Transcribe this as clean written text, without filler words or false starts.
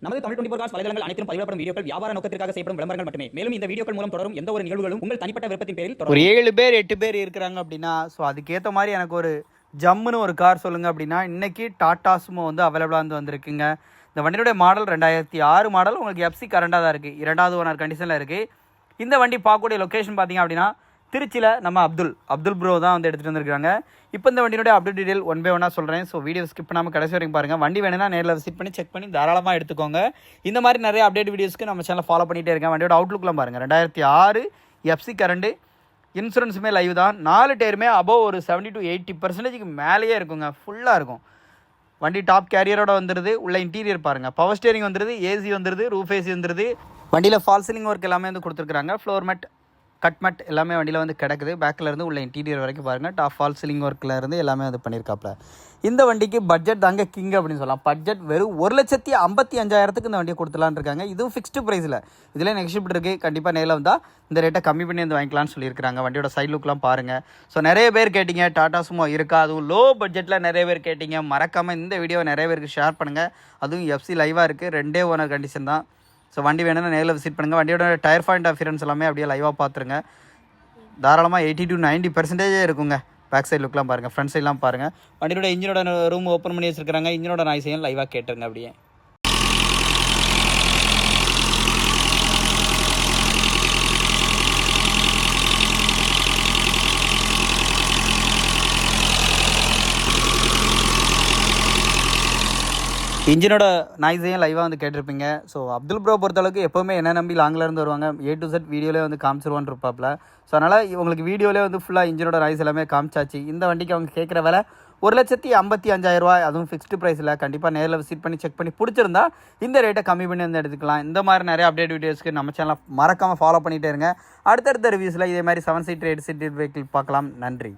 நமது தமிழ் 24 காஸ் வலைதளங்கள் அனைத்தும் பதிவிடப்படும் வீடியோக்கள் வியாபார நோக்கத்திற்காக செய்யப்படும் விளம்பரங்கள் மட்டுமே. மேலும் இந்த வீடியோக்கள் மூலம் தொடரும் எந்த ஒரு நிகழ்வுகளும் உங்கள் தனிப்பட்ட விருப்பத்தின் பேரில் தொடரும். ஒரு 7 பேர் 8 பேர் இருக்கிறாங்க அப்படின்னா ஸோ அதுக்கேற்ற மாதிரி எனக்கு ஒரு ஜம்முன்னு ஒரு கார் சொல்லுங்கள் அப்படின்னா இன்றைக்கி டாடா சுமோ வந்து அவைலபிளாக வந்திருக்குங்க. இந்த வண்டியோட மாடல் 2006 மாடல். உங்களுக்கு எஃப்சி கரண்டாக தான் இருக்குது, 2வது ஓனர் கண்டிஷனில் இருக்குது. இந்த வண்டி பார்க்கக்கூடிய லொக்கேஷன் பார்த்திங்க அப்படின்னா திருச்சியில் நம்ம அப்துல் ப்ரோ தான் வந்து எடுத்துகிட்டு வந்துருக்காங்க. இப்போ இந்த வண்டியோட அப்டேட் டீடைல் ஒன் பை ஒன்னாக சொல்கிறேன். ஸோ வீடியோ ஸ்கிப் பண்ணாமல் கடைசி வரைக்கும் பாருங்கள். வண்டி வேணும்னா நேரில் விசிட் பண்ணி செக் பண்ணி தாராளமாக எடுத்துக்கோங்க. இந்த மாதிரி நிறைய அப்டேட் வீடியோஸ்க்கு நம்ம சேனல் ஃபாலோ பண்ணிகிட்டே இருக்கேன். வண்டியோட அவுட்லுக்லாம் பாருங்கள். 2006 எஃப்சி கரண்டு, இன்சூரன்ஸுமே லைவ் தான். 4 டயருமே அபோவ் ஒரு 70 to 80% மேலேயே இருக்குங்க, ஃபுல்லாக இருக்கும். வண்டி டாப் கேரியரோட வந்துடுது. உள்ள இன்டீரியர் பாருங்கள், பவர் ஸ்டேரிங் வந்துடுது, ஏசி வந்துடுது, ரூஃப் ஏசி வந்துடுது. வண்டியில் ஃபால் சீலிங் ஒர்க் எல்லாமே வந்து கொடுத்துருக்குறாங்க. ஃப்ளோர் மேட், கட் மேட் எல்லாமே வண்டியில் வந்து கிடக்குது. பேக்கில் இருந்து உள்ள இன்டீரியர் வரைக்கும் பாருங்கள். டாப் ஃபால் சீலிங் ஒர்க்கில் இருந்து எல்லாமே வந்து பண்ணியிருக்காப்ல. இந்த வண்டிக்கு பட்ஜெட் தாங்க கிங் அப்படின்னு சொல்லலாம். பட்ஜெட் வெறும் 1,55,000 இந்த வண்டியை கொடுத்துலான்னு இருக்காங்க. இதுவும் ஃபிக்ஸ்டு ப்ரைஸில். இதில் நெக்ஸ்ட் இருக்குது. கண்டிப்பாக நேரில் வந்தால் இந்த ரேட்டை கம்மி பண்ணி வந்து வாங்கிக்கலாம்னு சொல்லியிருக்காங்க. வண்டியோட சைட் லுக்லாம் பாருங்கள். ஸோ நிறைய பேர் கேட்டிங்க டாடா சுமோ இருக்கா, அதுவும் லோ பட்ஜெட்டில் நிறைய பேர் கேட்டிங்க. மறக்காமல் இந்த வீடியோ நிறைய பேருக்கு ஷேர் பண்ணுங்கள். அதுவும் எஃப்சி லைவாக இருக்குது, 2 ஓனர் கண்டிஷன் தான். ஸோ வண்டி வேணும்னா நேரில் விசிட் பண்ணுங்கள். வண்டியோட டயர் பாயிண்ட் அஃபியரன்ஸ் எல்லாமே அப்படியே லைவாக பார்த்துருங்க. தாராளமாக 80 to 90% இருக்குங்க. பேக் சைட் லுக்லாம் பாருங்கள், ஃப்ரண்ட் சைட்லாம் பாருங்கள். வண்டியோட இன்ஜினோட ரூம் ஓப்பன் பண்ணி வச்சுருக்காங்க. இன்ஜினோட நாய்ஸையும் லைவாக கேட்டுருங்க அப்படியே. இன்ஜினோட நாய்ஸையும் லைவாக வந்து கேட்டிருப்பீங்க. ஸோ அப்துல் ப்ரோ பொறுத்தளவுக்கு எப்போவுமே என்ன நம்பி லாங்கிலேருந்து வருவாங்க. A to Z வீடியோலே வந்து காமிச்சிருவான்னு இருப்பாப்ல. ஸோ அதனால் உங்களுக்கு வீடியோலே வந்து ஃபுல்லாக இன்ஜினோட நாய்ஸ் எல்லாமே காமிச்சாச்சு. இந்த வண்டிக்கு அவங்க கேட்குற விலை 1,55,000. அதுவும் ஃபிக்ஸ்டு ப்ரைஸில். கண்டிப்பாக நேரில் விசிட் பண்ணி செக் பண்ணி பிடிச்சிருந்தா இந்த ரேட்டை கம்மி பண்ணி வந்து எடுத்துக்கலாம். இந்த மாதிரி நிறைய அப்டேட் வீடியோஸ்க்கு நம்ம சேனலை மறக்காமல் ஃபாலோ பண்ணிகிட்டே இருங்க. அடுத்தடுத்த ரிவ்யூஸில் இதே மாதிரி 7 சீட்டர் 8 சீட்டர் வெஹிக்கிள் பார்க்கலாம். நன்றி.